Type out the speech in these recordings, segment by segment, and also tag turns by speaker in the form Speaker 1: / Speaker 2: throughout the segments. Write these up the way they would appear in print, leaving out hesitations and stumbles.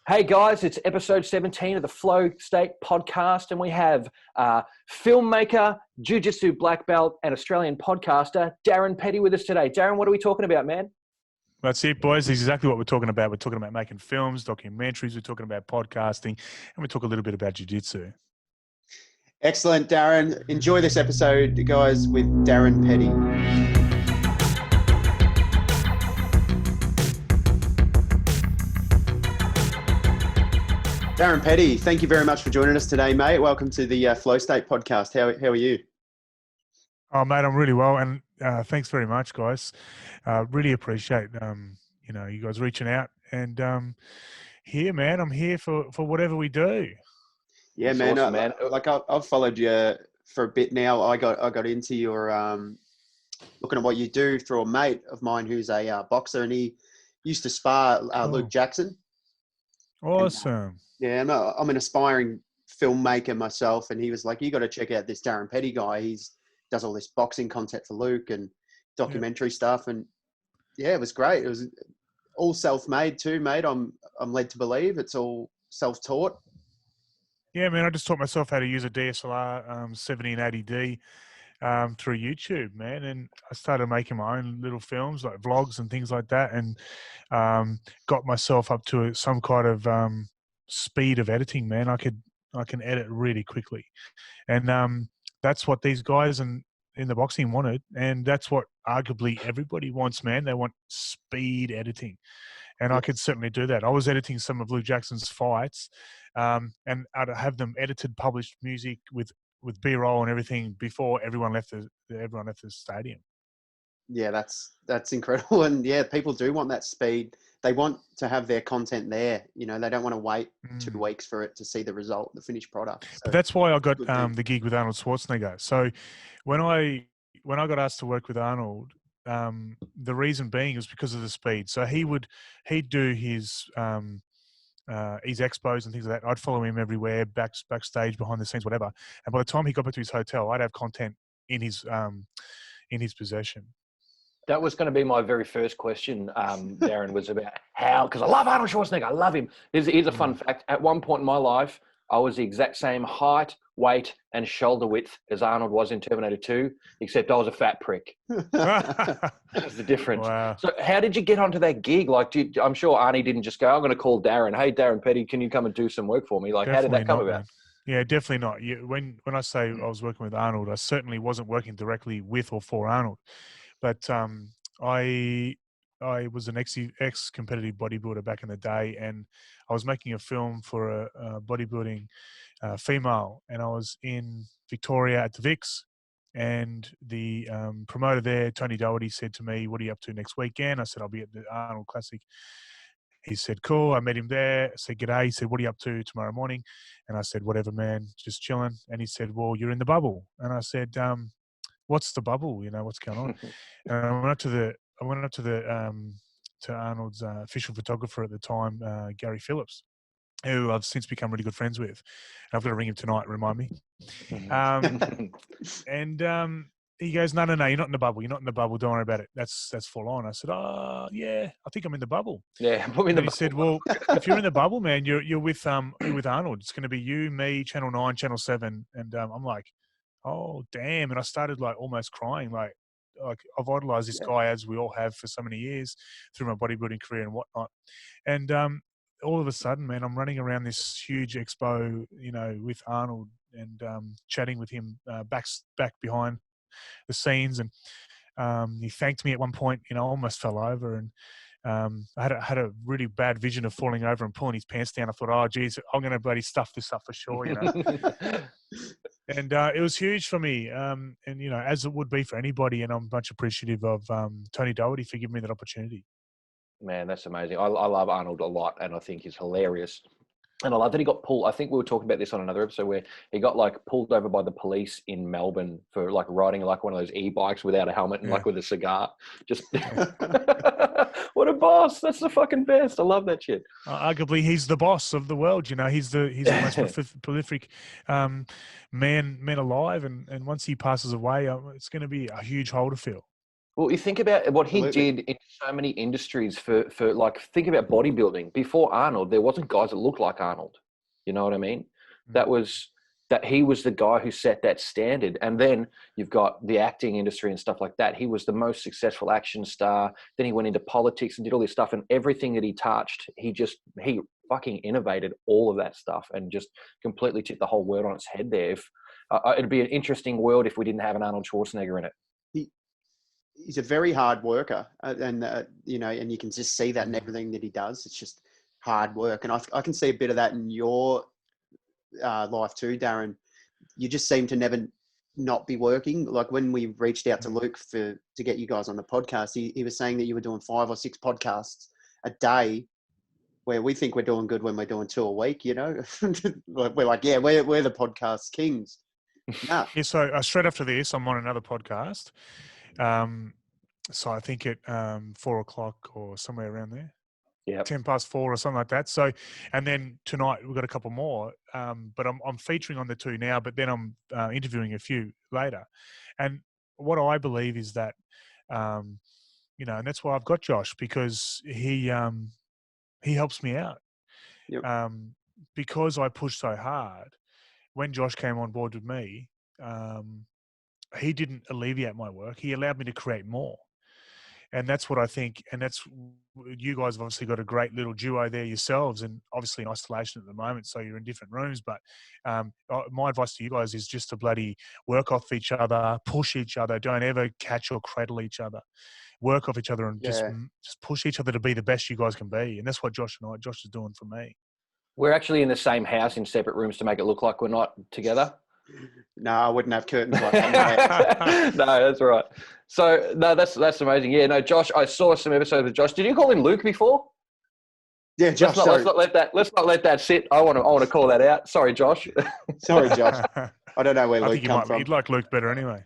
Speaker 1: Hey guys, it's episode 17 of the Flow State podcast, and we have filmmaker, jiu-jitsu black belt, and Australian podcaster Darran Petty with us today. Darran, what are we talking about, man?
Speaker 2: That's it, boys. This is exactly what we're talking about. We're talking about making films, documentaries. We're talking about podcasting, and we talk a little bit about jiu-jitsu.
Speaker 3: Excellent, Darran. Enjoy this episode, guys, with Darran Petty. Darran Petty, thank you very much for joining us today, mate. Welcome to the Flow State podcast. How are you?
Speaker 2: Oh, mate, I'm really well, and thanks very much, guys. Really appreciate you guys reaching out, and here, man, I'm here for whatever we do.
Speaker 3: Yeah,
Speaker 1: That's
Speaker 3: man.
Speaker 1: awesome, man.
Speaker 3: I've followed you for a bit now. I got into your looking at what you do through a mate of mine who's a boxer, and he used to spar Luke Jackson.
Speaker 2: Awesome.
Speaker 3: And, I'm an aspiring filmmaker myself, and he was like, "You got to check out this Darran Petty guy. He's does all this boxing content for Luke and documentary stuff." And yeah, it was great. It was all self-made too, mate. I'm led to believe it's all self-taught.
Speaker 2: Yeah, man, I just taught myself how to use a DSLR 1780D through YouTube, man, and I started making my own little films, like vlogs and things like that, and got myself up to some kind of speed of editing, man. I can edit really quickly, and that's what these guys in the boxing wanted, and that's what arguably everybody wants, man. They want speed editing. And I could certainly do that. I was editing some of Luke Jackson's fights, and I'd have them edited, published music with B-roll and everything before everyone left the stadium.
Speaker 3: Yeah, that's incredible. And yeah, people do want that speed. They want to have their content there. You know, they don't want to wait 2 weeks for it to see the result, the finished product. So,
Speaker 2: but that's why I got the gig with Arnold Schwarzenegger. So when I got asked to work with Arnold, the reason being was because of the speed. So he'd do his expos and things like that. I'd follow him everywhere, backstage, behind the scenes, whatever. And by the time he got back to his hotel, I'd have content in his possession.
Speaker 1: That was going to be my very first question, Darran, was about how, because I love Arnold Schwarzenegger. I love him. Here's a fun fact. At one point in my life, I was the exact same height, weight, and shoulder width as Arnold was in Terminator 2, except I was a fat prick. That's the difference.
Speaker 2: Wow.
Speaker 1: So how did you get onto that gig? Like, I'm sure Arnie didn't just go, "I'm going to call Darran. Hey, Darran Petty, can you come and do some work for me?" Like,
Speaker 2: Definitely
Speaker 1: how did that come
Speaker 2: not,
Speaker 1: about?
Speaker 2: man. Yeah, definitely not. When I say I was working with Arnold, I certainly wasn't working directly with or for Arnold. But I was an ex-competitive bodybuilder back in the day, and I was making a film for a bodybuilding female, and I was in Victoria at the Vics, and the promoter there, Tony Doherty, said to me, "What are you up to next weekend?" I said, "I'll be at the Arnold Classic." He said, "Cool." I met him there. I said, "G'day." He said, "What are you up to tomorrow morning?" And I said, "Whatever, man, just chilling." And he said, "Well, you're in the bubble." And I said, "What's the bubble? You know, what's going on?" And I went up to Arnold's official photographer at the time, Gary Phillips, who I've since become really good friends with. I've got to ring him tonight. Remind me. And he goes, "No, you're not in the bubble. You're not in the bubble. Don't worry about it. That's full on." I said, "Oh, yeah, I think I'm in the bubble."
Speaker 1: Yeah, put me in the
Speaker 2: And he said, "Well, if you're in the bubble, man, you're with Arnold. It's going to be you, me, Channel 9, Channel 7." And I'm like, "Oh, damn." And I started like almost crying, like I've idolized this guy, as we all have for so many years through my bodybuilding career and whatnot. And all of a sudden, man, I'm running around this huge expo, with Arnold, and chatting with him back behind the scenes. And he thanked me at one point. I almost fell over, and I had a really bad vision of falling over and pulling his pants down. I thought, "Oh, geez, I'm going to bloody stuff this up for sure," And it was huge for me, and as it would be for anybody. And I'm much appreciative of Tony Doherty for giving me that opportunity.
Speaker 1: Man, that's amazing. I love Arnold a lot, and I think he's hilarious. And I love that he got pulled. I think we were talking about this on another episode where he got like pulled over by the police in Melbourne for like riding like one of those e-bikes without a helmet and like with a cigar. Just what a boss! That's the fucking best. I love that shit.
Speaker 2: Arguably, he's the boss of the world. He's the most prolific man alive. And once he passes away, it's going to be a huge hole to fill.
Speaker 1: Well, you think about what he
Speaker 3: Absolutely.
Speaker 1: did in so many industries for like, think about bodybuilding. Before Arnold, there wasn't guys that looked like Arnold. You know what I mean? That he was the guy who set that standard. And then you've got the acting industry and stuff like that. He was the most successful action star. Then he went into politics and did all this stuff, and everything that he touched, he fucking innovated all of that stuff and just completely tipped the whole world on its head there. If it'd be an interesting world if we didn't have an Arnold Schwarzenegger in it.
Speaker 3: He's a very hard worker, and and you can just see that in everything that he does. It's just hard work, and I can see a bit of that in your life too, Darran. You just seem to never not be working. Like when we reached out to Luke to get you guys on the podcast, he was saying that you were doing 5 or 6 podcasts a day, where we think we're doing good when we're doing 2 a week. You know, we're like, yeah, we're the podcast kings. Nah.
Speaker 2: Yeah, so straight after this, I'm on another podcast. So I think at 4 o'clock or somewhere around there.
Speaker 1: Yeah,
Speaker 2: 10 past 4 or something like that. So, and then tonight we've got a couple more, but I'm featuring on the 2 now, but then I'm interviewing a few later. And what I believe is that, and that's why I've got Josh, because he helps me out.
Speaker 3: Yep.
Speaker 2: Because I pushed so hard, when Josh came on board with me, he didn't alleviate my work. He allowed me to create more. And that's what I think. And that's, you guys have obviously got a great little duo there yourselves, and obviously in isolation at the moment, so you're in different rooms. But my advice to you guys is just to bloody work off each other, push each other. Don't ever catch or cradle each other. Work off each other and just push each other to be the best you guys can be. And that's what Josh is doing for me.
Speaker 1: we're actually in the same house in separate rooms to make it look like we're not together.
Speaker 3: No, I wouldn't have curtains like that.
Speaker 1: No, that's right. So no, that's amazing. Yeah, no, Josh, I saw some episodes with Josh. Did you call him Luke before?
Speaker 3: Yeah, Josh.
Speaker 1: Let's not let that sit. I want to call that out. Sorry, Josh.
Speaker 3: Sorry, Josh. I don't know where Luke comes from.
Speaker 2: You'd like Luke better anyway.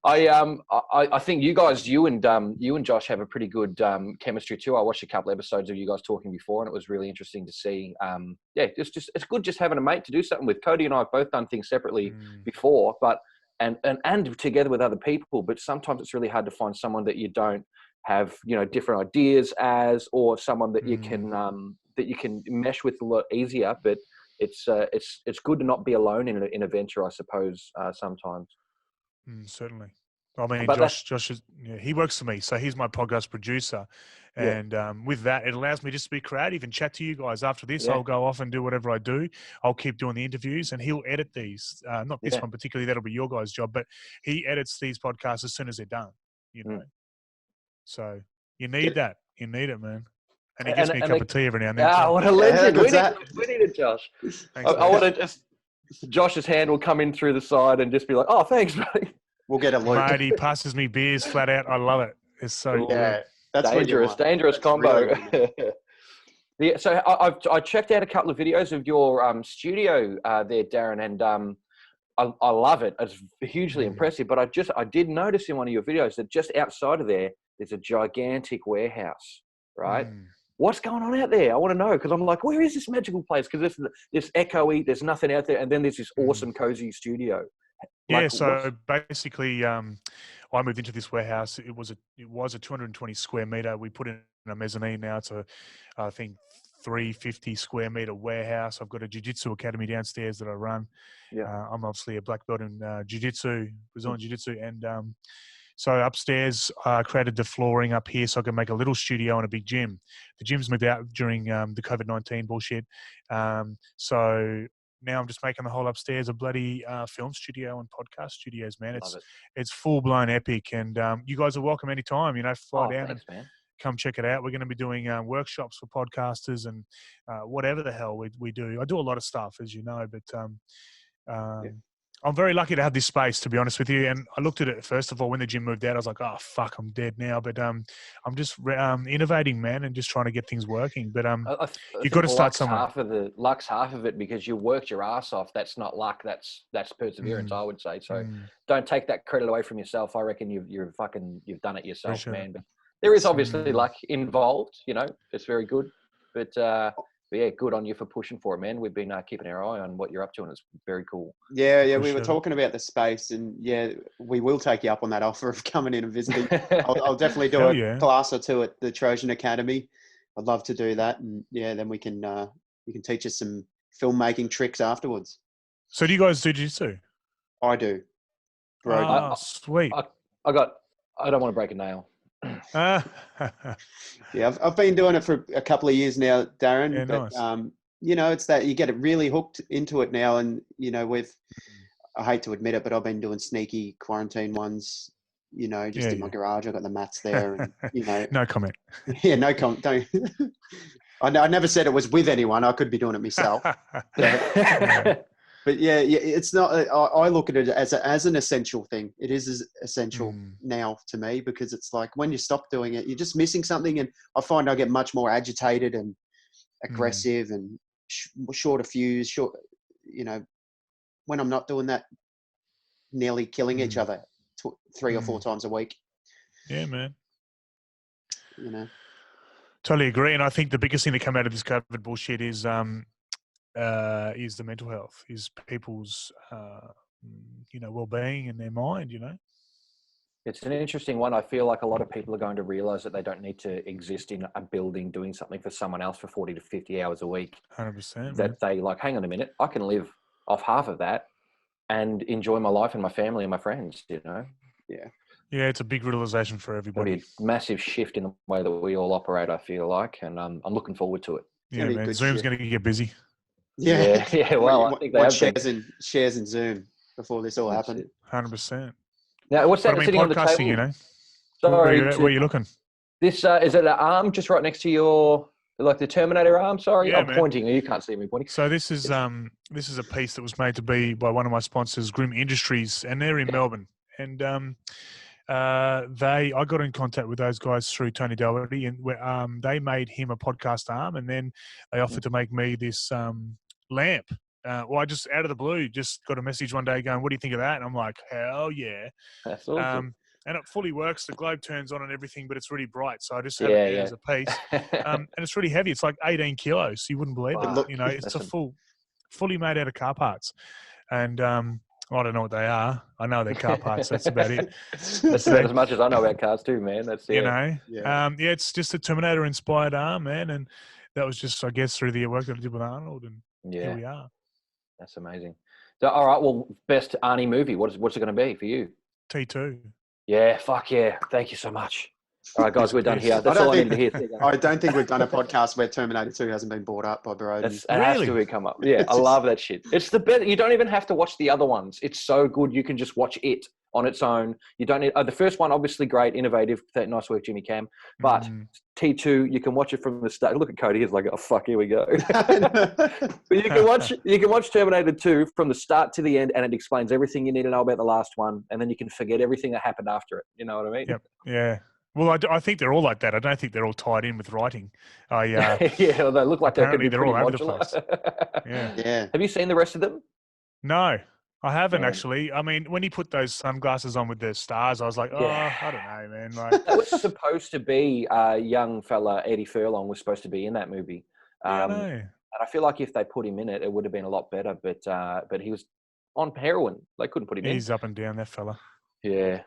Speaker 1: I think you and Josh have a pretty good chemistry too. I watched a couple episodes of you guys talking before, and it was really interesting to see. It's good just having a mate to do something with. Cody and I have both done things separately before, but and together with other people. But sometimes it's really hard to find someone that you don't have, different ideas as, or someone that you can mesh with a lot easier. But it's good to not be alone in a venture, I suppose. Sometimes.
Speaker 2: Certainly. I mean,
Speaker 1: But
Speaker 2: Josh is, he works for me, so he's my podcast producer. And with that, it allows me just to be creative and chat to you guys. After this, I'll go off and do whatever I do. I'll keep doing the interviews, and he'll edit these. Not this one particularly, that'll be your guys' job, but he edits these podcasts as soon as they're done, So you need that. You need it, man. And he gives me a cup of tea every now and then.
Speaker 1: What a legend.
Speaker 3: Yeah,
Speaker 1: we need it, Josh.
Speaker 2: Thanks,
Speaker 1: I want to just... Josh's hand will come in through the side and just be like, "Oh, thanks, buddy."
Speaker 3: We'll get a Luke.
Speaker 2: Mate, he passes me beers flat out. I love it. It's so good.
Speaker 3: That's
Speaker 1: dangerous combo. Really so I checked out a couple of videos of your studio there, Darran, and I love it. It's hugely impressive. But I did notice in one of your videos that just outside of there's a gigantic warehouse, right? What's going on out there? I want to know, because I'm like, where is this magical place? Because there's echoey, there's nothing out there, and then there's this awesome cozy studio.
Speaker 2: Yeah, so basically, I moved into this warehouse. It was a 220 square meter. We put in a mezzanine now. It's I think 350 square meter warehouse. I've got a jiu-jitsu academy downstairs that I run. I'm obviously a black belt in jiu-jitsu, Brazilian jiu-jitsu, and so upstairs, I created the flooring up here so I could make a little studio and a big gym. The gym's moved out during the COVID-19 bullshit. So now I'm just making the whole upstairs a bloody film studio and podcast studios, man. It's full-blown epic. And you guys are welcome anytime, fly down and come check it out. We're going to be doing workshops for podcasters and whatever the hell we do. I do a lot of stuff, as you know, but I'm very lucky to have this space, to be honest with you. And I looked at it, first of all, when the gym moved out, I was like, oh, fuck, I'm dead now. But I'm just innovating, man, and just trying to get things working. But you've got to start somewhere.
Speaker 1: Luck's half of it, because you worked your ass off. That's not luck. That's perseverance, I would say. So don't take that credit away from yourself. I reckon you've done it yourself, man. But there is obviously luck involved, it's very good. But But yeah, good on you for pushing for it, man. We've been keeping our eye on what you're up to, and it's very cool.
Speaker 3: Yeah, we were
Speaker 2: Appreciate it.
Speaker 3: talking about the space, and yeah, we will take you up on that offer of coming in and visiting. I'll definitely do
Speaker 2: Hell
Speaker 3: a
Speaker 2: yeah.
Speaker 3: class or two at the Trojan Academy. I'd love to do that, and yeah, then we can you can teach us some filmmaking tricks afterwards.
Speaker 2: So do you guys do jiu-jitsu?
Speaker 3: I do. Broden.
Speaker 2: Ah, sweet.
Speaker 1: I don't want to break a nail.
Speaker 2: Ah.
Speaker 3: Yeah, I've been doing it for a couple of years now, Darren.
Speaker 2: Yeah,
Speaker 3: but
Speaker 2: nice.
Speaker 3: you know, it's that you get it really hooked into it now, and you know, I hate to admit it, but I've been doing sneaky quarantine ones. You know, just in my garage. I've got the mats there, and you know,
Speaker 2: No comment.
Speaker 3: yeah, no comment. Don't. I never said it was with anyone. I could be doing it myself. But yeah, it's not. I look at it as an essential thing. It is as essential now to me, because it's like when you stop doing it, you're just missing something. And I find I get much more agitated and aggressive and short of fuse. You know, when I'm not doing that, nearly killing each other 3 or 4 times a week.
Speaker 2: Yeah, man.
Speaker 3: You know,
Speaker 2: totally agree. And I think the biggest thing that come out of this COVID bullshit is the mental health, is people's well-being and their mind. You know,
Speaker 1: it's an interesting one. I feel like a lot of people are going to realize that they don't need to exist in a building doing something for someone else for 40 to 50 hours a week.
Speaker 2: 100%.
Speaker 1: That they like, hang on a minute, I can live off half of that and enjoy my life and my family and my friends, you know?
Speaker 2: Yeah, it's a big realization for everybody.
Speaker 1: It'll be a massive shift in the way that we all operate, I feel like, and I'm looking forward to it.
Speaker 2: Yeah, man. Zoom's going to get busy.
Speaker 1: Yeah. Well, I think they have
Speaker 3: shares in Zoom before this all happened.
Speaker 2: 100%.
Speaker 1: Now, what's that sitting on the table?
Speaker 2: You know,
Speaker 1: Sorry,
Speaker 2: where are you looking?
Speaker 1: This is it an arm just right next to your, like the Terminator arm? Sorry,
Speaker 2: yeah,
Speaker 1: I'm pointing. You can't see me pointing.
Speaker 2: So this is a piece that was made to be by one of my sponsors, Grim Industries, and they're in Melbourne. And I got in contact with those guys through Tony Doherty, and they made him a podcast arm, and then they offered to make me this lamp. I just out of the blue just got a message one day going, "What do you think of that?" And I'm like, "Hell yeah!"
Speaker 1: That's awesome.
Speaker 2: And it fully works. The globe turns on and everything, but it's really bright. So I just have it there as a piece, and it's really heavy. It's like 18 kilos. You wouldn't believe it. You know, it's fully made out of car parts, and I don't know what they are. I know they're car parts. That's about it.
Speaker 1: That's about as much as I know about cars too, man. That's
Speaker 2: you know, it's just a Terminator-inspired arm, man, and that was just, I guess, through the work that I did with Arnold, and here we are.
Speaker 1: That's amazing. So, all right, well, best Arnie movie. What's it going to be for you?
Speaker 2: T2.
Speaker 1: Yeah, fuck yeah. Thank you so much. All right, guys, we're done here. That's all I needed to hear.
Speaker 3: I don't think we've done a podcast where Terminator 2 hasn't been bought up by Broden.
Speaker 1: It has to come up. Yeah, I love that shit. It's the best. You don't even have to watch the other ones. It's so good. You can just watch it on its own. You don't need the first one, obviously great, innovative. Nice work, Jimmy Cam. But T2, you can watch it from the start. Look at Cody. He's like, oh fuck, here we go. But you can watch Terminator 2 from the start to the end, and it explains everything you need to know about the last one, and then you can forget everything that happened after it. You know what I mean?
Speaker 2: Yep. Yeah. Well, I think they're all like that. I don't think they're all tied in with writing.
Speaker 1: Yeah, well, they look like they could be
Speaker 2: they're all over the
Speaker 1: modular.
Speaker 2: place. Yeah.
Speaker 1: Have you seen the rest of them?
Speaker 2: No, I haven't actually. I mean, when he put those sunglasses on with the stars, I was like, I don't know, man. Like,
Speaker 1: that was supposed to be young fella Eddie Furlong was supposed to be in that movie.
Speaker 2: I know.
Speaker 1: And I feel like if they put him in it, it would have been a lot better. But he was on heroin. They couldn't put him in.
Speaker 2: He's up and down, that fella.
Speaker 1: Yeah.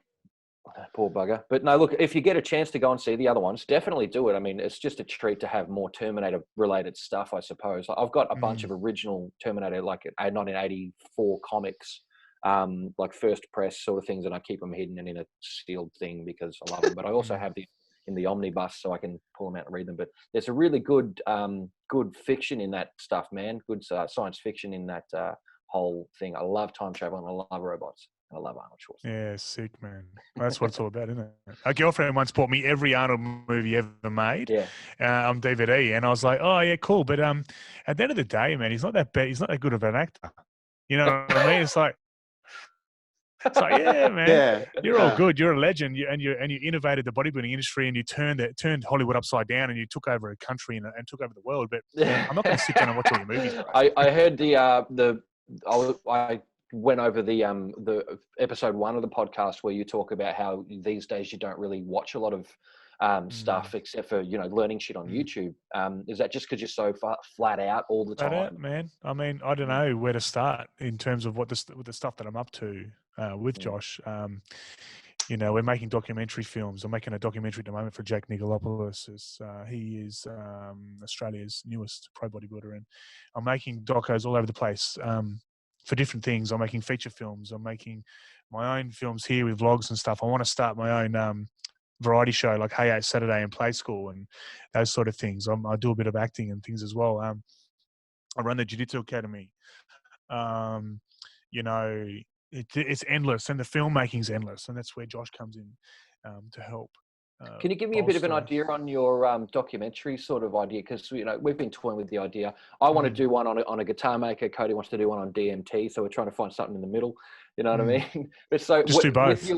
Speaker 1: Poor bugger. But no, look, if you get a chance to go and see the other ones, definitely do it. I mean, it's just a treat to have more Terminator-related stuff, I suppose. I've got a bunch of original Terminator, like 1984 comics, like first press sort of things, and I keep them hidden and in a sealed thing because I love them. But I also have them in the omnibus so I can pull them out and read them. But there's a really good fiction in that stuff, man. Good science fiction in that whole thing. I love time travel and I love robots. I love Arnold Schwarzenegger.
Speaker 2: Yeah, sick, man. That's what it's all about, isn't it? A girlfriend once bought me every Arnold movie ever made on DVD, and I was like, oh, yeah, cool. But at the end of the day, man, he's not that bad. He's not that good of an actor. You know what I mean? It's like, yeah, man, you're all good. You're a legend, and you innovated the bodybuilding industry, and you turned Hollywood upside down, and you took over a country and took over the world. But I'm not going to sit down and watch all your movies, bro.
Speaker 1: I heard I went over the episode 1 of the podcast where you talk about how these days you don't really watch a lot of stuff, except for learning shit on YouTube. Is that just because you're so flat out all the
Speaker 2: Flat
Speaker 1: time?
Speaker 2: out, man. I mean, I don't know where to start in terms of with the stuff that I'm up to with Josh. We're making documentary films. I'm making a documentary at the moment for Jack Nicolopoulos. He is Australia's newest pro bodybuilder, and I'm making docos all over the place for different things. I'm making feature films. I'm making my own films here with vlogs and stuff. I want to start my own variety show like Hey Hey Saturday and Play School and those sort of things. I do a bit of acting and things as well. I run the Jiu-Jitsu Academy. It's endless, and the filmmaking's endless, and that's where Josh comes in to help.
Speaker 1: Can you give me a bit of an idea on your documentary sort of idea? Because we've been toying with the idea. I want to do one on a guitar maker. Cody wants to do one on DMT, so we're trying to find something in the middle. You know what I mean? But so
Speaker 2: just do both.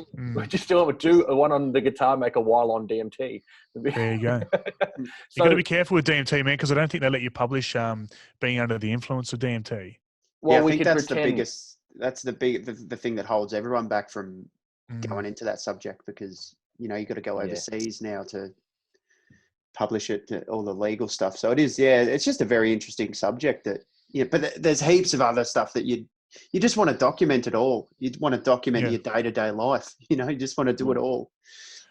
Speaker 1: Just do one on the guitar maker while on DMT.
Speaker 2: There you go. You got to be careful with DMT, man, because I don't think they let you publish being under the influence of DMT.
Speaker 3: Well, I think that's the biggest. That's the thing that holds everyone back from going into that subject, because you got to go overseas now to publish it, to all the legal stuff. So it is, it's just a very interesting subject. But there's heaps of other stuff that you just want to document it all. You want to document your day-to-day life. You just want to do it all.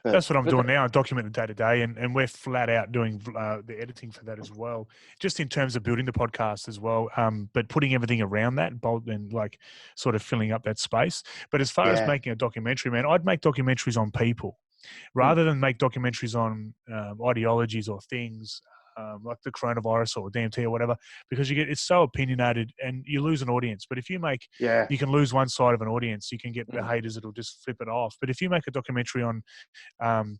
Speaker 3: But
Speaker 2: that's what I'm doing now. I document the day-to-day, and we're flat out doing the editing for that as well, just in terms of building the podcast as well, but putting everything around that and like sort of filling up that space. But as far as making a documentary, man, I'd make documentaries on people rather than make documentaries on ideologies or things like the coronavirus or DMT or whatever, because it's so opinionated and you lose an audience. But if you make, you can lose one side of an audience. You can get the haters that'll just flip it off. But if you make a documentary on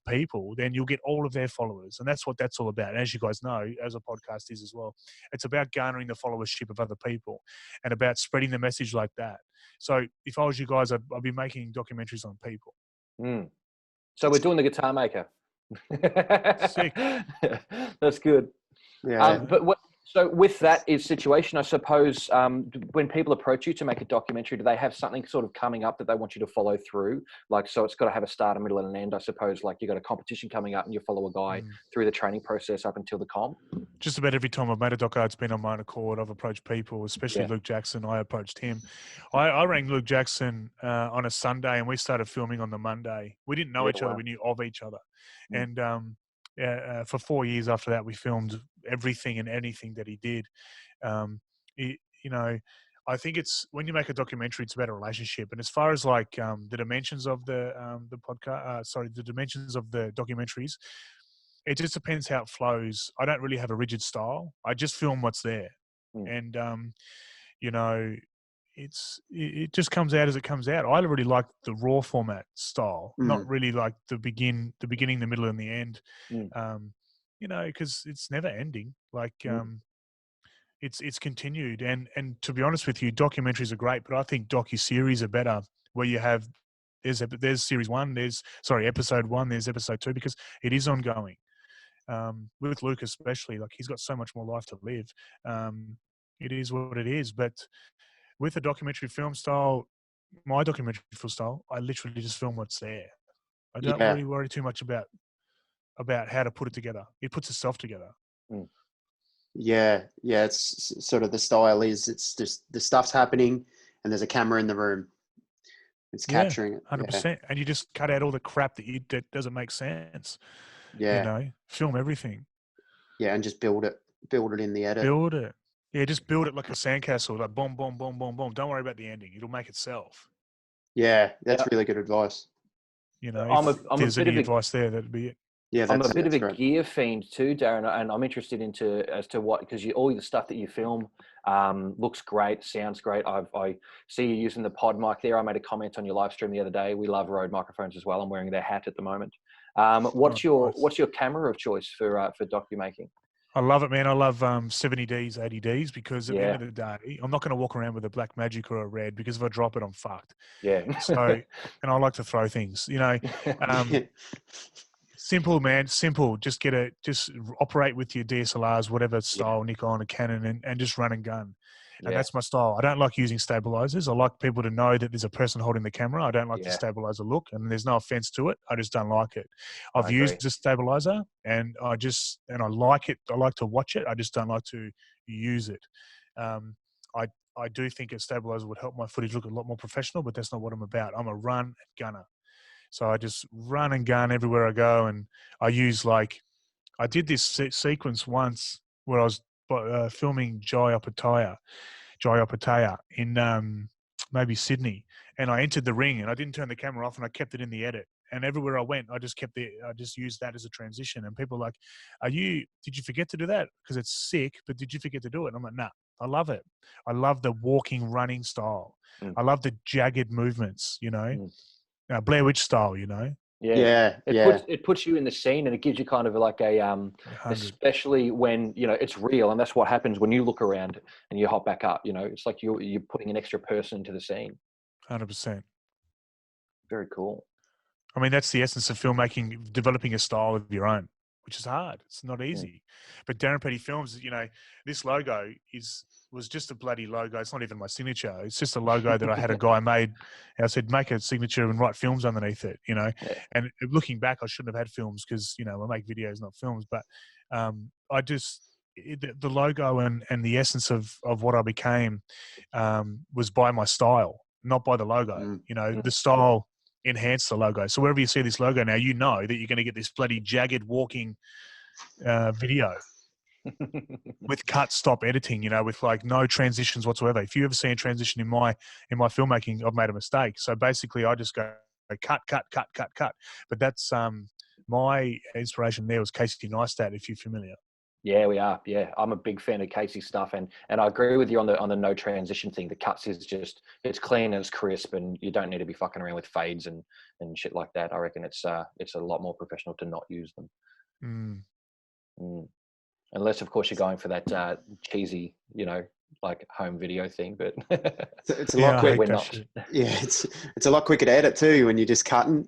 Speaker 2: people, then you'll get all of their followers. And that's what that's all about. As you guys know, as a podcast is as well, it's about garnering the followership of other people and about spreading the message like that. So if I was you guys, I'd be making documentaries on people.
Speaker 1: So we're doing the guitar maker.
Speaker 2: Sick.
Speaker 1: That's good. So with that situation, I suppose, when people approach you to make a documentary, do they have something sort of coming up that they want you to follow through? Like, so it's got to have a start, a middle, and an end, I suppose. Like you got a competition coming up and you follow a guy through the training process up until the comp.
Speaker 2: Just about every time I've made a doco, it's been on my own accord. I've approached people, especially Luke Jackson. I approached him. I rang Luke Jackson on a Sunday, and we started filming on the Monday. We didn't know each other. We knew of each other. And for 4 years after that, we filmed everything and anything that he did. I think it's when you make a documentary, it's about a relationship. And as far as like the dimensions of the podcast, the dimensions of the documentaries, it just depends how it flows. I don't really have a rigid style. I just film what's there, and it just comes out as it comes out. I really like the raw format style, not really like the beginning, the middle, and the end. Because it's never ending. Like it's continued. And to be honest with you, documentaries are great, but I think docu-series are better, where you have there's series one, there's episode one, there's episode two, because it is ongoing. With Luke especially, like he's got so much more life to live. It is what it is. But with a documentary film style, my documentary film style, I literally just film what's there. I don't really worry too much about how to put it together. It puts itself together.
Speaker 3: It's sort of the style is, it's just the stuff's happening and there's a camera in the room. It's capturing it.
Speaker 2: 100%. And you just cut out all the crap that doesn't make sense. Film everything. And
Speaker 3: just build it in the edit.
Speaker 2: Build it. Yeah, just build it like a sandcastle, like boom, boom, boom, boom, boom. Don't worry about the ending. It'll make itself.
Speaker 3: Yeah, that's really good advice.
Speaker 1: I'm
Speaker 2: if there's any advice there, that'd be it.
Speaker 3: Yeah,
Speaker 1: I'm a bit of a gear fiend too, Darren, and I'm interested as to what, because all the stuff that you film looks great, sounds great. I see you using the pod mic there. I made a comment on your live stream the other day. We love Rode microphones as well. I'm wearing their hat at the moment. What's your camera of choice for docu-making?
Speaker 2: I love it, man. I love 70Ds, 80Ds, because at the end of the day, I'm not going to walk around with a black magic or a red, because if I drop it, I'm fucked.
Speaker 1: Yeah.
Speaker 2: So, and I like to throw things, Simple, man. Simple. Just operate with your DSLRs, whatever style, Nikon or Canon, and just run and gun. And that's my style. I don't like using stabilizers. I like people to know that there's a person holding the camera. I don't like the stabilizer look, and there's no offense to it. I just don't like it. I've used a stabilizer, and I like it. I like to watch it. I just don't like to use it. I do think a stabilizer would help my footage look a lot more professional, but that's not what I'm about. I'm a run and gunner. So I just run and gun everywhere I go. And I use I did this sequence once where I was filming Jai Opataya in maybe Sydney. And I entered the ring and I didn't turn the camera off and I kept it in the edit. And everywhere I went, I just used that as a transition. And people are like, did you forget to do that? Because it's sick, but did you forget to do it? And I'm like, nah, I love it. I love the walking, running style. I love the jagged movements, Blair Witch style,
Speaker 1: It puts you in the scene, and it gives you kind of like especially when it's real, and that's what happens when you look around and you hop back up. It's like you're putting an extra person into the scene.
Speaker 2: 100%.
Speaker 1: Very cool.
Speaker 2: I mean, that's the essence of filmmaking, developing a style of your own, which is hard. It's not easy. But Darran Petty Films, this logo was just a bloody logo. It's not even my signature. It's just a logo that I had a guy made. And I said, make a signature and write films underneath it, And looking back, I shouldn't have had films because, I make videos, not films. But the logo and the essence of what I became was by my style, not by the logo. The style enhanced the logo. So wherever you see this logo now, that you're going to get this bloody jagged walking video with cut stop editing, with no transitions whatsoever. If you ever see a transition in my filmmaking, I've made a mistake. So basically I just go cut. But that's my inspiration there was Casey Neistat, if you're familiar.
Speaker 1: Yeah, we are. Yeah, I'm a big fan of Casey's stuff, and I agree with you on the no transition thing. The cuts is just it's clean and it's crisp, and you don't need to be fucking around with fades and shit like that. I reckon it's a lot more professional to not use them. Unless, of course, you're going for that cheesy, like home video thing. But
Speaker 3: it's a lot quicker.
Speaker 1: We're not.
Speaker 3: Yeah, it's a lot quicker to edit too when you're just cutting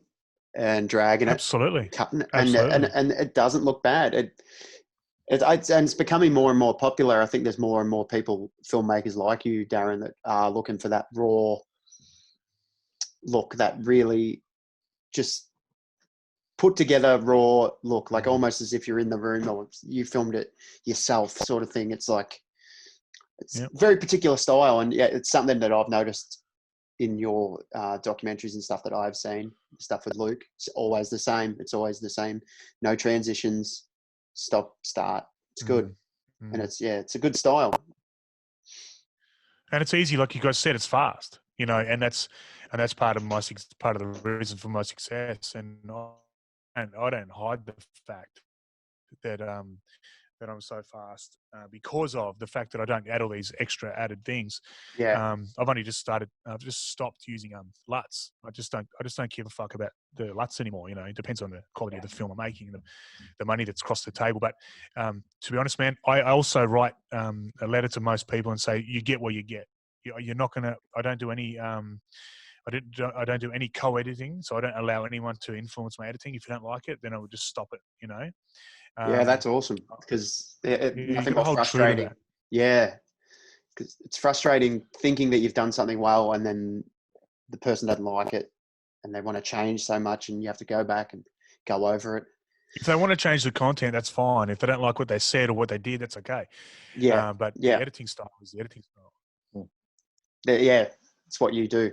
Speaker 3: and dragging it.
Speaker 2: Absolutely,
Speaker 3: cutting, and it doesn't look bad. And it's becoming more and more popular. I think there's more and more filmmakers like you, Darran, that are looking for that raw look, that really just put together raw look, like almost as if you're in the room or you filmed it yourself sort of thing. It's like, it's a very particular style. And it's something that I've noticed in your documentaries and stuff that I've seen, stuff with Luke. It's always the same. It's always the same. No transitions. Stop, start. It's good. And it's a good style.
Speaker 2: And it's easy, like you guys said, it's fast, and that's part of the reason for my success. And I don't hide the fact that I'm so fast because of the fact that I don't add all these extra added things. I've only just started. I've just stopped using LUTs. I just don't give a fuck about the LUTs anymore. It depends on the quality of the film I'm making and the money that's crossed the table. But to be honest, man, I also write a letter to most people and say, you get what you get. You're not gonna. I don't do any. I don't do any co-editing, so I don't allow anyone to influence my editing. If you don't like it, then I will just stop it.
Speaker 3: That's awesome because nothing more frustrating. Yeah, because it's frustrating thinking that you've done something well and then the person doesn't like it and they want to change so much and you have to go back and go over it.
Speaker 2: If they want to change the content, that's fine. If they don't like what they said or what they did, that's okay. But the editing style is the editing style.
Speaker 3: It's what you do.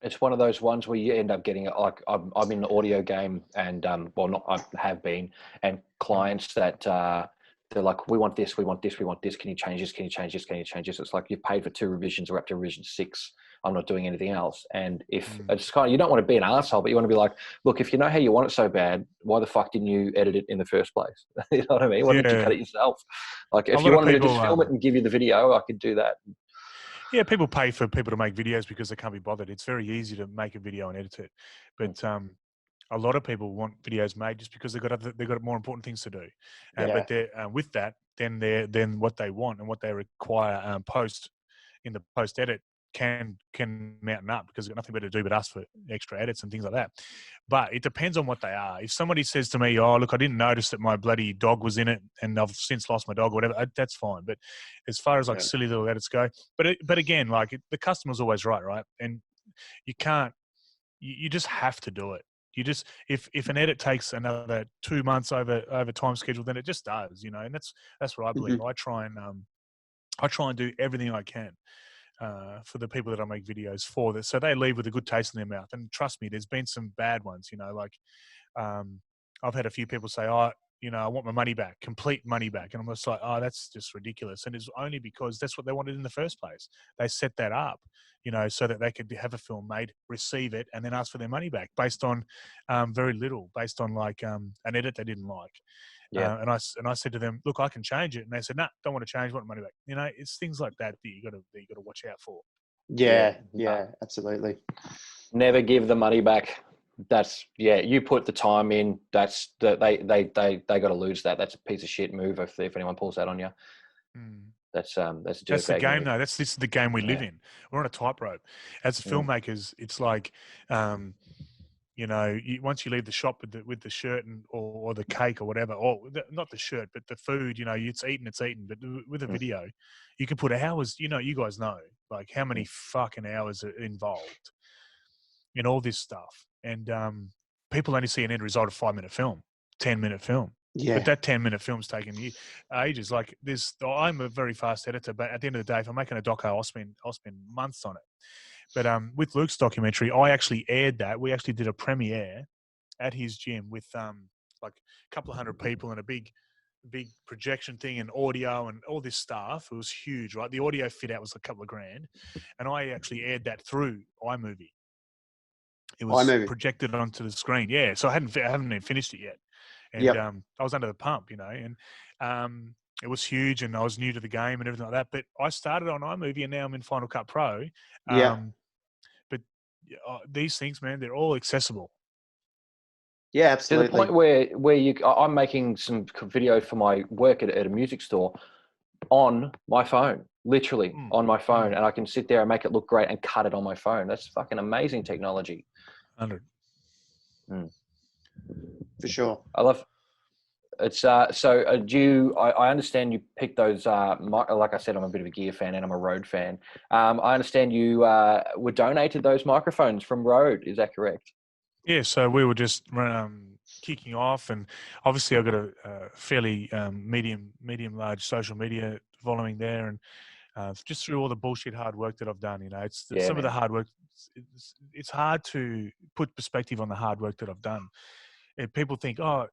Speaker 1: It's one of those ones where you end up getting like I'm in the audio game, and I have been, and clients that they're like, we want this. Can you change this? Can you change this? It's like you've paid for 2 revisions. We're up to revision 6. I'm not doing anything else. And if it's kind of, you don't want to be an asshole, but you want to be like, look, if you know how you want it so bad, why the fuck didn't you edit it in the first place? You know what I mean? Why didn't you cut it yourself? Like if you wanted to just film it and give you the video, I could do that.
Speaker 2: Yeah, people pay for people to make videos because they can't be bothered. It's very easy to make a video and edit it, but a lot of people want videos made just because they've got more important things to do. But with that, then what they want and what they require post edit can mountain up because they've got nothing better to do but ask for extra edits and things like that. But it depends on what they are. If somebody says to me, "Oh, look, I didn't notice that my bloody dog was in it, and I've since lost my dog," or whatever, that's fine. But as far as like silly little edits go, but again, like the customer's always right? And you can't. You just have to do it. You just if an edit takes another 2 months over time schedule, then it just does, and that's what I believe. I try and do everything I can for the people that I make videos for this, so they leave with a good taste in their mouth. And trust me, there's been some bad ones. Like I've had a few people say, "Oh, I want my money back, complete money back," and I'm just like, "Oh, that's just ridiculous." And it's only because that's what they wanted in the first place. They set that up, so that they could have a film made, receive it, and then ask for their money back based on very little, based on like an edit they didn't like. Yeah. And I said to them, "Look, I can change it," and they said, "Nah, don't want to change, want money back." It's things like that you got to watch out for.
Speaker 3: Yeah, absolutely.
Speaker 1: Never give the money back. That's you put the time in. That's they got to lose that. That's a piece of shit move if anyone pulls that on you. That's
Speaker 2: the game though. This is the game we live in. We're on a tightrope. As filmmakers, it's like once you leave the shop with the shirt or the cake or whatever, or not the shirt, but the food, it's eaten. But with a video, you can put hours, you guys know, like how many fucking hours are involved in all this stuff. And people only see an end result of 5-minute film, 10-minute film. Yeah. But that 10-minute film's taken ages. Like I'm a very fast editor, but at the end of the day, if I'm making a doco, I'll spend months on it. But with Luke's documentary, I actually aired that. We actually did a premiere at his gym with like a couple of hundred people and a big projection thing and audio and all this stuff. It was huge, right? The audio fit out was a couple of grand, and I actually aired that through iMovie. It was projected onto the screen. Yeah, so I haven't even finished it yet, and I was under the pump, and it was huge, and I was new to the game and everything like that. But I started on iMovie, and now I'm in Final Cut Pro. But these things, man, they're all accessible.
Speaker 3: Yeah, absolutely.
Speaker 1: To the point where I'm making some video for my work at a music store on my phone, literally on my phone, and I can sit there and make it look great and cut it on my phone. That's fucking amazing technology.
Speaker 2: 100.
Speaker 3: For sure.
Speaker 1: I love. It's I understand you picked those. Like I said, I'm a bit of a gear fan and I'm a Rode fan. I understand you were donated those microphones from Rode. Is that correct?
Speaker 2: Yeah. So we were just kicking off, and obviously I've got a fairly medium large social media following there, and just through all the bullshit hard work that I've done, it's some of the hard work. It's hard to put perspective on the hard work that I've done. And people think, oh,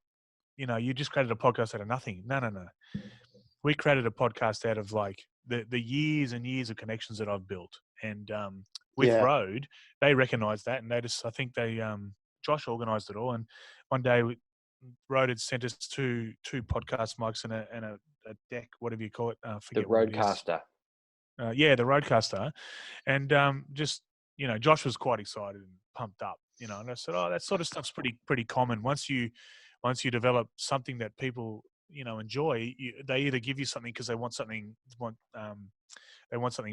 Speaker 2: you just created a podcast out of nothing. No. We created a podcast out of like the years and years of connections that I've built. And with Rode, they recognized that, and I think Josh organized it all. And one day Rode had sent us two podcast mics and a deck, whatever you call it.
Speaker 1: The Rodecaster.
Speaker 2: The Rodecaster. And Josh was quite excited and pumped up, and I said, oh, that sort of stuff's pretty common. Once you develop something that people, enjoy, they either give you something because they want something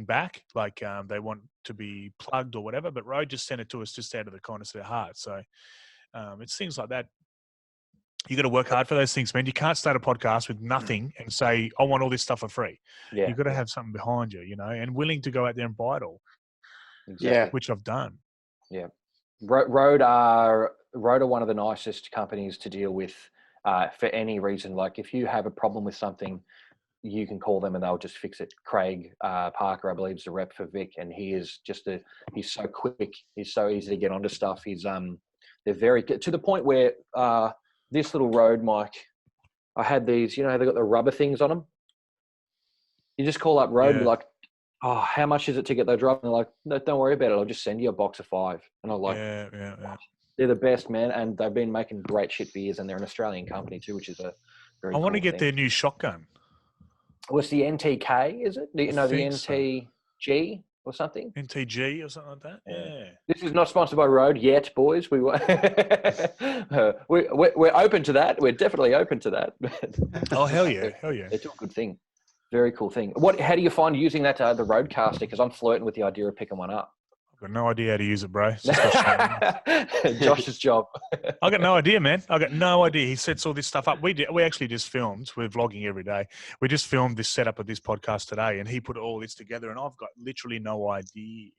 Speaker 2: back, like they want to be plugged or whatever. But Rode just sent it to us just out of the kindness of their heart. So it's things like that. You got to work hard for those things, man. You can't start a podcast with nothing and say, I want all this stuff for free. Yeah. You've got to have something behind you, and willing to go out there and buy it all.
Speaker 1: Exactly.
Speaker 2: Which I've done.
Speaker 1: Yeah. Rode are one of the nicest companies to deal with for any reason. Like if you have a problem with something, you can call them and they'll just fix it. Craig Parker, I believe, is the rep for Vic, and he is he's so quick. He's so easy to get onto stuff. They're very good to the point where this little Rode mic, I had these, they've got the rubber things on them. You just call up Rode and be like, oh, how much is it to get those rubber? And they're like, no, don't worry about it. I'll just send you a box of 5. And I'm like, they're the best, man. And they've been making great shit for years, and they're an Australian company too, which is a very
Speaker 2: I want to get
Speaker 1: thing.
Speaker 2: their new shotgun.
Speaker 1: What's the NTK, is it? The NTG or something?
Speaker 2: NTG or something like that? Yeah.
Speaker 1: This is not sponsored by Rode yet, boys. We're open to that. We're definitely open to that.
Speaker 2: Oh, hell yeah.
Speaker 1: They do a good thing. Very cool thing. How do you find using that the roadcaster? Because I'm flirting with the idea of picking one up.
Speaker 2: I've got no idea how to use it, bro. It's just got
Speaker 1: Josh's job.
Speaker 2: I got no idea, man. I got no idea. He sets all this stuff up. We actually just filmed. We're vlogging every day. We just filmed this setup of this podcast today, and he put all this together, and I've got literally no idea.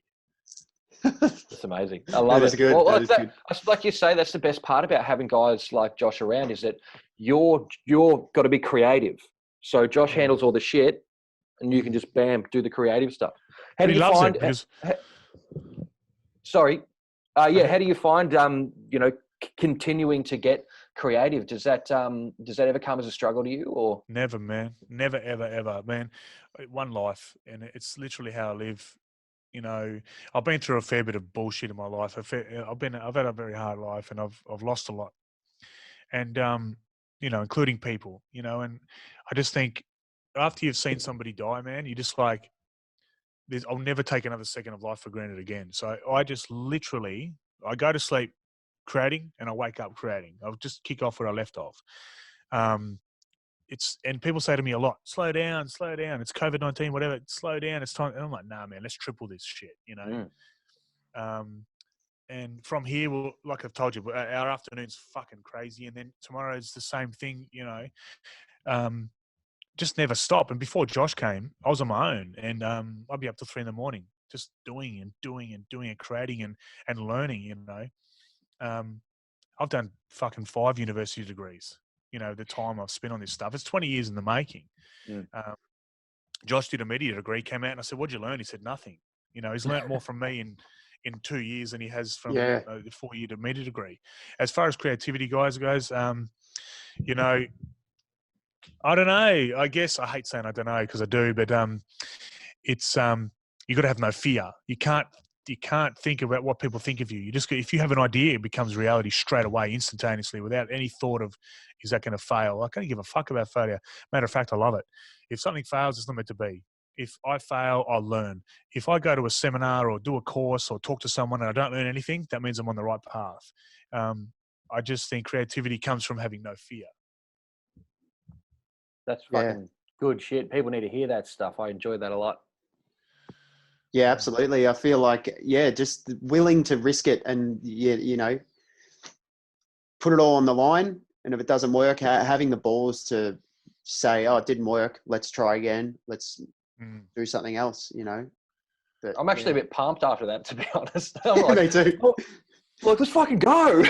Speaker 1: It's amazing. I love it.
Speaker 3: Good. That is good.
Speaker 1: Like you say, that's the best part about having guys like Josh around is that you're got to be creative. So Josh handles all the shit, and you can just do the creative stuff. How do you find? Sorry. How do you find continuing to get creative? Does that ever come as a struggle to you, or
Speaker 2: never, man? Never, ever, man. One life, and it's literally how I live. You know, I've been through a fair bit of bullshit in my life. I've had a very hard life, and I've lost a lot, and including people. And I just think after you've seen somebody die, man, you just like, I'll never take another second of life for granted again. So I just literally, I go to sleep creating and I wake up creating. I'll just kick off where I left off. And people say to me a lot, slow down. It's COVID-19, whatever, slow down. It's time. And I'm like, nah, man, let's triple this shit, And from here, like I've told you, our afternoon's fucking crazy. And then tomorrow's the same thing, just never stop. And before Josh came, I was on my own, and I'd be up till 3 a.m, just doing and creating and learning. I've done fucking 5 university degrees. The time I've spent on this stuff. It's 20 years in the making. Josh did a media degree, came out, and I said, "What'd you learn?" He said, "Nothing." He's learned more from me in 2 years than he has from the 4-year media degree. As far as creativity goes, I don't know. I guess I hate saying I don't know because I do, but it's you got to have no fear. You can't think about what people think of you. If you have an idea, it becomes reality straight away, instantaneously, without any thought of, is that going to fail? I don't give a fuck about failure. Matter of fact, I love it. If something fails, it's not meant to be. If I fail, I'll learn. If I go to a seminar or do a course or talk to someone and I don't learn anything, that means I'm on the right path. I just think creativity comes from having no fear.
Speaker 1: That's fucking good shit. People need to hear that stuff. I enjoy that a lot.
Speaker 3: Yeah, absolutely. I feel like, just willing to risk it and, put it all on the line. And if it doesn't work, having the balls to say, oh, it didn't work, let's try again. Let's do something else, But,
Speaker 1: I'm actually a bit pumped after that, to be honest. I'm like,
Speaker 3: me too.
Speaker 1: Look, let's fucking go.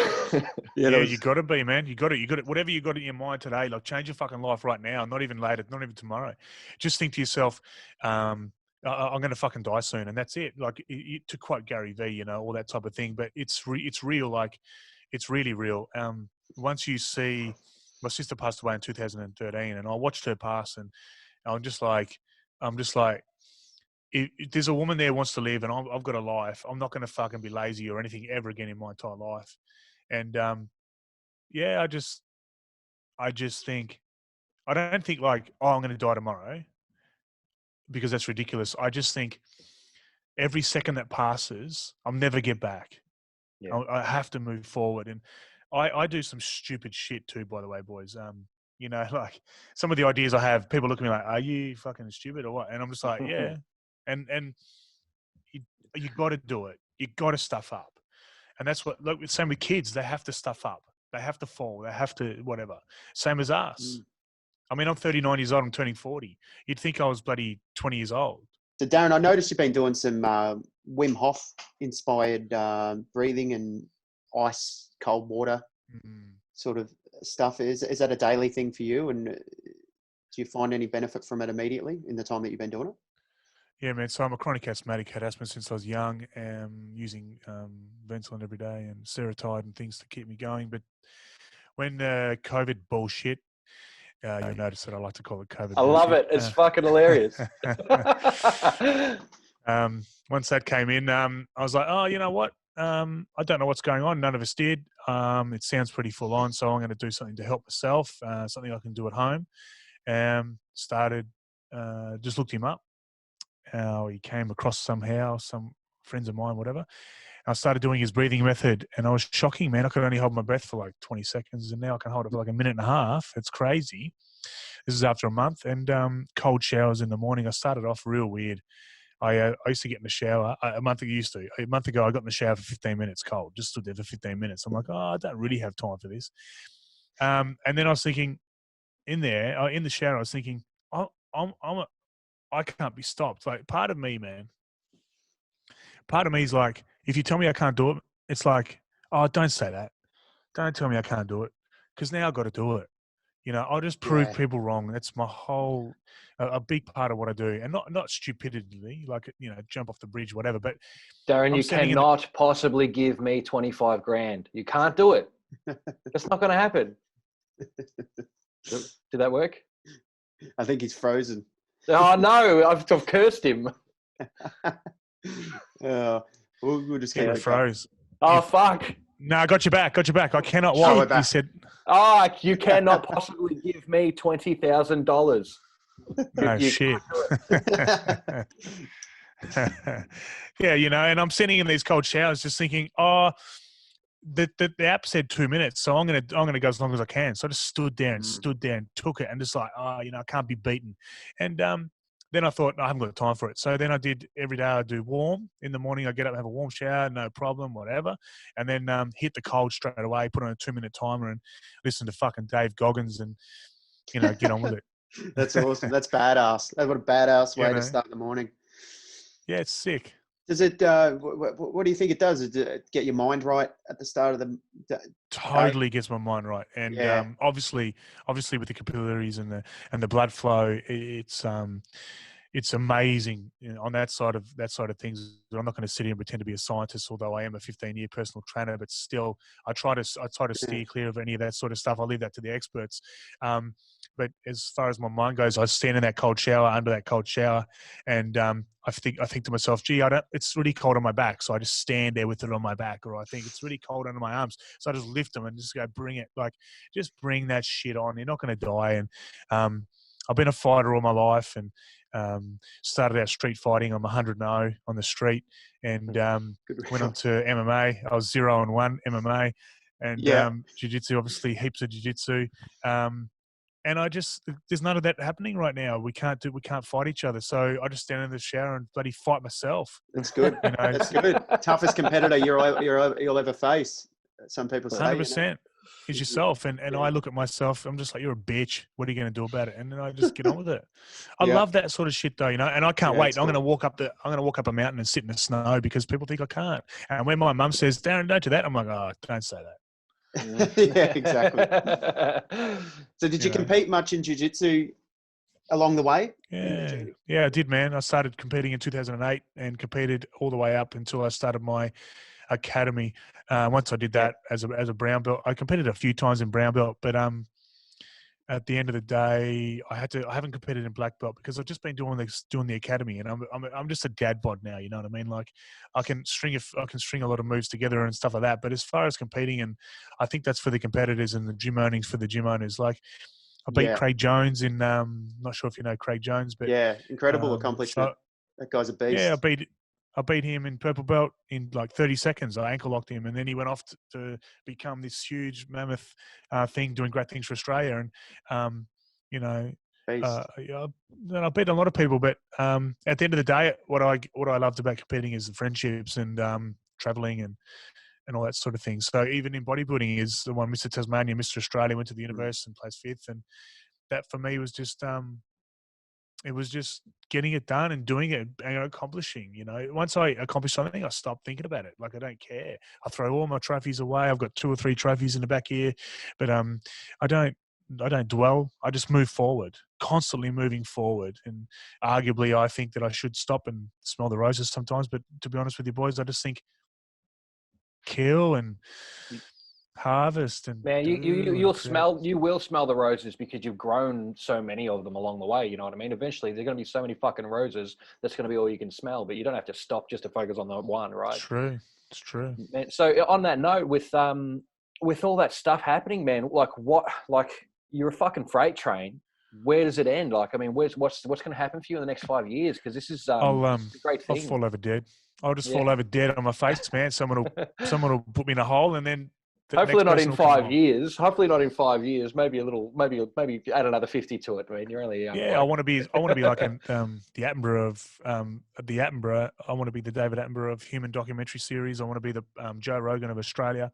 Speaker 2: You got to be, man. You got to, whatever you got in your mind today, like change your fucking life right now, not even later, not even tomorrow. Just think to yourself, I'm going to fucking die soon. And that's it. Like to quote Gary V, all that type of thing, but it's real. Like it's really real. Once you see, my sister passed away in 2013 and I watched her pass and I'm just like, if there's a woman there who wants to live and I've got a life, I'm not going to fucking be lazy or anything ever again in my entire life. And, I just think, I don't think like, I'm going to die tomorrow because that's ridiculous. I just think every second that passes, I'll never get back. Yeah. I have to move forward. And I do some stupid shit too, by the way, boys. Like some of the ideas I have, people look at me like, are you fucking stupid or what? And I'm just like, yeah. And you got to do it. You got to stuff up. And that's what, look, same with kids. They have to stuff up. They have to fall. They have to whatever. Same as us. I mean, I'm 39 years old. I'm turning 40. You'd think I was bloody 20 years old.
Speaker 3: So, Darren, I noticed you've been doing some Wim Hof inspired breathing and ice, cold water sort of stuff. Is that a daily thing for you? And do you find any benefit from it immediately in the time that you've been doing it?
Speaker 2: Yeah, man. So I'm a chronic asthmatic, had asthma since I was young, using Ventolin every day and Serotype and things to keep me going. But when COVID bullshit, you'll notice that I like to call it COVID bullshit.
Speaker 1: I love it. It's fucking hilarious.
Speaker 2: Once that came in, I was like, oh, you know what? I don't know what's going on. None of us did. It sounds pretty full on, so I'm going to do something to help myself, something I can do at home. Just looked him up. He came across somehow, some friends of mine, whatever. I started doing his breathing method and I was shocking, man. I could only hold my breath for like 20 seconds and now I can hold it for like a minute and a half. It's crazy. This is after a month, and cold showers in the morning. I started off real weird. I used to get in the shower a month ago. I got in the shower for 15 minutes cold. Just stood there for 15 minutes. I'm like, I don't really have time for this. And then I was thinking, in the shower, I was thinking, I can't be stopped. Like, part of me, man. Part of me is like, if you tell me I can't do it, it's like, oh, don't say that. Don't tell me I can't do it, because now I've got to do it. I'll just prove people wrong. That's my whole, a big part of what I do. And not stupidity, like, jump off the bridge, whatever. But
Speaker 1: Darren, you cannot possibly give me 25 grand. You can't do it. It's not going to happen. Did that work?
Speaker 3: I think he's frozen.
Speaker 1: Oh, no. I've cursed him.
Speaker 3: We'll just
Speaker 2: get it froze.
Speaker 1: Oh, fuck.
Speaker 2: No, I got you back. I cannot wait.
Speaker 3: He
Speaker 2: said,
Speaker 1: you cannot possibly give me $20,000.
Speaker 2: No shit. Yeah, and I'm sitting in these cold showers just thinking, the app said 2 minutes, so I'm gonna go as long as I can. So I just stood there and took it, and just like, I can't be beaten. And then I thought, I haven't got time for it. So then I did, every day I do warm. In the morning, I get up, have a warm shower, no problem, whatever. And then hit the cold straight away, put on a 2-minute timer and listen to fucking Dave Goggins and, get on with it.
Speaker 3: That's awesome. That's badass. That's what a badass way to start the morning.
Speaker 2: Yeah, it's sick.
Speaker 3: Does it, what do you think it does? Does it get your mind right at the start of the day?
Speaker 2: Totally gets my mind right. And obviously with the capillaries and the blood flow, it's amazing on that side of things. I'm not going to sit here and pretend to be a scientist, although I am a 15-year personal trainer, but still I try to steer clear of any of that sort of stuff. I'll leave that to the experts. But as far as my mind goes, I stand in that cold shower, under that cold shower, and I think to myself, gee, it's really cold on my back, so I just stand there with it on my back. Or I think it's really cold under my arms, so I just lift them and just go, bring it. Like, just bring that shit on. You're not going to die. And I've been a fighter all my life, and started out street fighting. I'm 100-0 on the street, and went on to MMA. I was 0-1 MMA, and jiu-jitsu, obviously heaps of jiu-jitsu. And there's none of that happening right now. We can't fight each other. So I just stand in the shower and bloody fight myself.
Speaker 3: That's good. That's good. Toughest competitor you'll ever face. Some people say
Speaker 2: 100% is yourself. And I look at myself. I'm just like, you're a bitch. What are you going to do about it? And then I just get on with it. I love that sort of shit, though. And I can't wait. I'm going to walk up a mountain and sit in the snow because people think I can't. And when my mum says, Darren, don't do that, I'm like, oh, don't say that.
Speaker 3: Yeah, exactly. So did you compete much in jiu-jitsu along the way?
Speaker 2: Yeah, I did, man. I started competing in 2008 and competed all the way up until I started my academy. Once I did that as a brown belt, I competed a few times in brown belt, but at the end of the day, I haven't competed in black belt because I've just been doing the academy, and I'm just a dad bod now. You know what I mean? Like, I can string a lot of moves together and stuff like that. But as far as competing, and I think that's for the competitors, and the gym ownings for the gym owners. Like, I beat Craig Jones in. Not sure if you know Craig Jones, but
Speaker 3: incredible accomplishment. That guy's a beast.
Speaker 2: Yeah, I beat him in purple belt in like 30 seconds. I ankle locked him, and then he went off to become this huge mammoth thing, doing great things for Australia. And I beat a lot of people, but at the end of the day, what I loved about competing is the friendships and traveling and all that sort of thing. So even in bodybuilding, is the one Mr. Tasmania, Mr. Australia, went to the universe and placed 5th, and that for me was just. It was just getting it done and doing it and accomplishing, Once I accomplish something, I stop thinking about it. Like, I don't care. I throw all my trophies away. I've got 2 or 3 trophies in the back here, but I don't dwell. I just move forward, constantly moving forward. And arguably, I think that I should stop and smell the roses sometimes. But to be honest with you boys, I just think kill and harvest. And
Speaker 1: man, you will smell the roses because you've grown so many of them along the way. You know what I mean? Eventually there's going to be so many fucking roses that's going to be all you can smell, but you don't have to stop just to focus on the one, right?
Speaker 2: It's true.
Speaker 1: Man, so on that note, with all that stuff happening, man, like you're a fucking freight train. Where does it end? Like, I mean, what's going to happen for you in the next 5 years? Because this is a great thing.
Speaker 2: I'll fall over dead. I'll just fall over dead on my face, man. Someone will put me in a hole, and then
Speaker 1: Hopefully not in 5 years. Hopefully not in 5 years. Maybe a little. Maybe add another 50 to it. I mean, you're only a young bloke.
Speaker 2: I want to be like the Attenborough of the Attenborough. I want to be the David Attenborough of human documentary series. I want to be the Joe Rogan of Australia.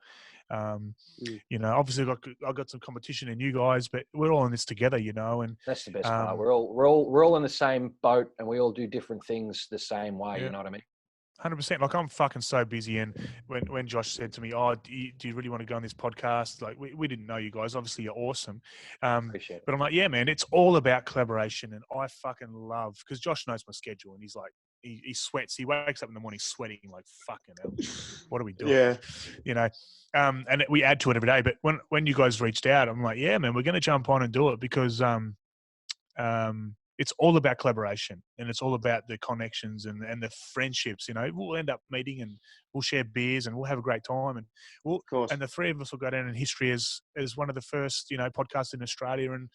Speaker 2: You know, obviously I've got some competition in you guys, but we're all in this together, you know. And
Speaker 1: that's the best part. We're all in the same boat, and we all do different things the same way. Yeah. You know what I mean?
Speaker 2: 100%. Like, I'm fucking so busy. And when Josh said to me, "Oh, do you really want to go on this podcast?" Like, we didn't know you guys. Obviously, you're awesome.
Speaker 1: Appreciate it.
Speaker 2: But I'm like, yeah, man, it's all about collaboration, and I fucking love, because Josh knows my schedule, and he's like, he sweats. He wakes up in the morning sweating like, fucking hell. What are we doing?
Speaker 3: Yeah.
Speaker 2: You know, and we add to it every day. But when you guys reached out, I'm like, yeah, man, we're going to jump on and do it, because it's all about collaboration, and it's all about the connections and the friendships. You know, we'll end up meeting and we'll share beers and we'll have a great time. And and the three of us will go down in history as one of the first, you know, podcasts in Australia. And,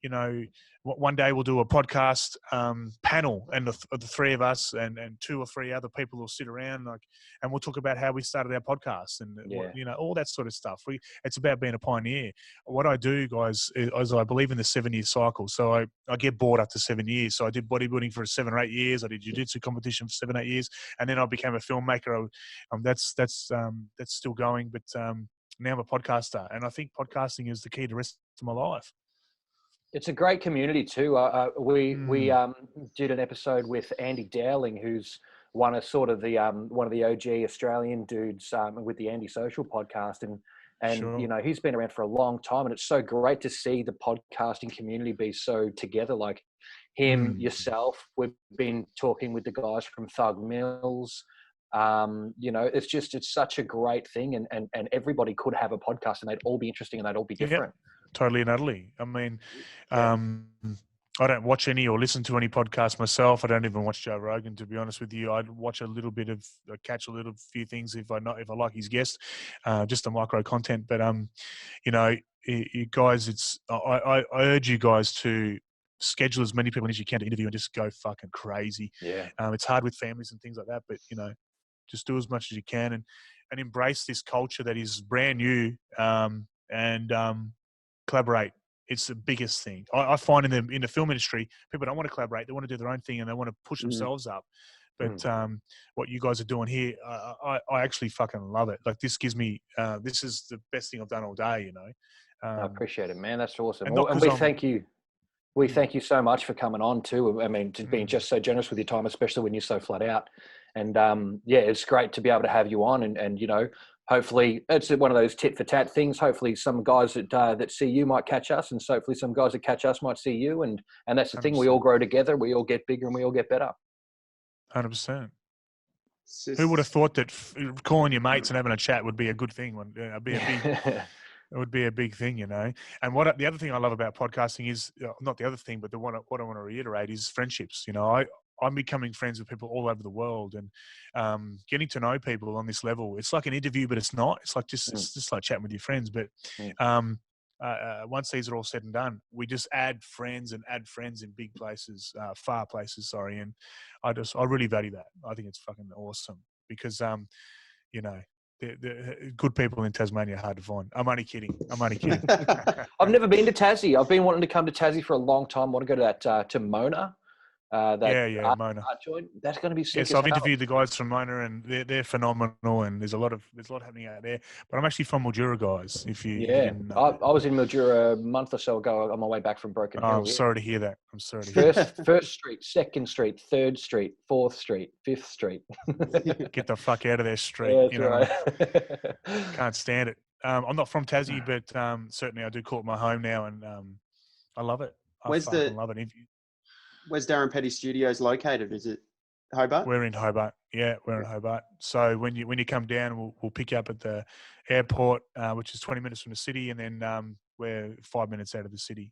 Speaker 2: you know, one day we'll do a podcast panel, and the three of us and 2 or 3 other people will sit around, and we'll talk about how we started our podcast and you know, all that sort of stuff. It's about being a pioneer. What I do, guys, is I believe in the 7-year cycle. So I get bored after 7 years. So I did bodybuilding for 7 or 8 years. I did jiu-jitsu competition for 7 or 8 years, and then I became a filmmaker. That's still going, but now I'm a podcaster, and I think podcasting is the key to the rest of my life.
Speaker 1: It's a great community too. We did an episode with Andy Dowling, who's one of the OG Australian dudes with the Andy Social podcast, and sure. You know, he's been around for a long time, and it's so great to see the podcasting community be so together. Like him, yourself. We've been talking with the guys from Thug Mills. You know, it's such a great thing, and everybody could have a podcast, and they'd all be interesting, and they'd all be different.
Speaker 2: Yeah. Totally and utterly. I mean, I don't watch any or listen to any podcasts myself. I don't even watch Joe Rogan, to be honest with you. I'd watch a little bit of, catch a little few things if I like his guest, just the micro content. But you know, you guys, I urge you guys to schedule as many people as you can to interview and just go fucking crazy.
Speaker 1: Yeah.
Speaker 2: It's hard with families and things like that, but you know, just do as much as you can and embrace this culture that is brand new, and collaborate. It's the biggest thing. I find in the film industry, people don't want to collaborate. They want to do their own thing, and they want to push themselves up. But what you guys are doing here, I actually fucking love it. Like, this gives me, this is the best thing I've done all day, you know.
Speaker 1: I appreciate it, man. That's awesome. And we thank you. We thank you so much for coming on too. I mean, just being just so generous with your time, especially when you're so flat out. And yeah, it's great to be able to have you on, and you know, hopefully it's one of those tit for tat things. Hopefully some guys that see you might catch us, and hopefully some guys that catch us might see you. And that's the 100%. Thing. We all grow together. We all get bigger, and we all get better.
Speaker 2: 100%. Who would have thought that calling your mates and having a chat would be a good thing? It would be a big thing, you know. And the other thing I love about podcasting is, not the other thing, but what I want to reiterate is friendships. You know, I'm becoming friends with people all over the world, and getting to know people on this level. It's like an interview, but it's not. It's like it's just like chatting with your friends. But once these are all said and done, we just add friends in big places, far places. Sorry, and I really value that. I think it's fucking awesome because you know. The good people in Tasmania are hard to find. I'm only kidding.
Speaker 1: I've never been to Tassie. I've been wanting to come to Tassie for a long time. I want to go to that to Mona.
Speaker 2: Mona.
Speaker 1: Joint. That's going to be sick.
Speaker 2: Yes, I've interviewed the guys from Mona, and they're phenomenal. And there's a lot happening out there. But I'm actually from Mildura, guys. If you didn't know.
Speaker 1: I was in Mildura a month or so ago on my way back from Broken Hill.
Speaker 2: I'm sorry to hear that. I'm sorry to hear that.
Speaker 1: First Street, Second Street, Third Street, Fourth Street, Fifth Street.
Speaker 2: Get the fuck out of there, street.
Speaker 1: Yeah, right.
Speaker 2: Can't stand it. I'm not from Tassie, but certainly I do call it my home now, and I love it. I love it.
Speaker 3: Where's Darran Petty Studios located? Is it Hobart?
Speaker 2: We're in Hobart. Yeah, we're in Hobart. So when you come down, we'll pick you up at the airport, which is 20 minutes from the city, and then we're 5 minutes out of the city.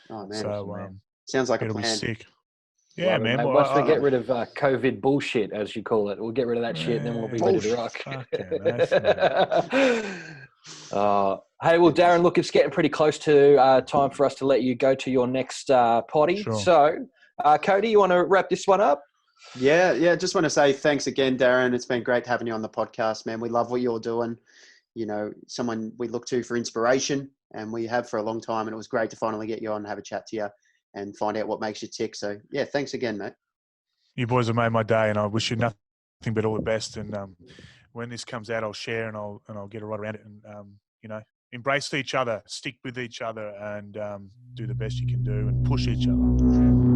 Speaker 3: Oh man!
Speaker 2: So
Speaker 3: sounds like
Speaker 2: it'll
Speaker 3: a plan.
Speaker 2: be sick. Yeah, man.
Speaker 1: Mate, once we get rid of COVID bullshit, as you call it, we'll get rid of that shit, and then we'll be ready to rock. Hey, well, Darran, look, it's getting pretty close to time for us to let you go to your next potty.
Speaker 2: Sure.
Speaker 1: So, Cody, you want to wrap this one up?
Speaker 3: Yeah. Just want to say thanks again, Darran. It's been great having you on the podcast, man. We love what you're doing. you know, someone we look to for inspiration, and we have for a long time. And it was great to finally get you on and have a chat to you and find out what makes you tick. So yeah, thanks again, mate.
Speaker 2: You boys have made my day, and I wish you nothing but all the best. And when this comes out, I'll share and I'll get it right around it. And you know, embrace each other, stick with each other, and do the best you can do, and push each other.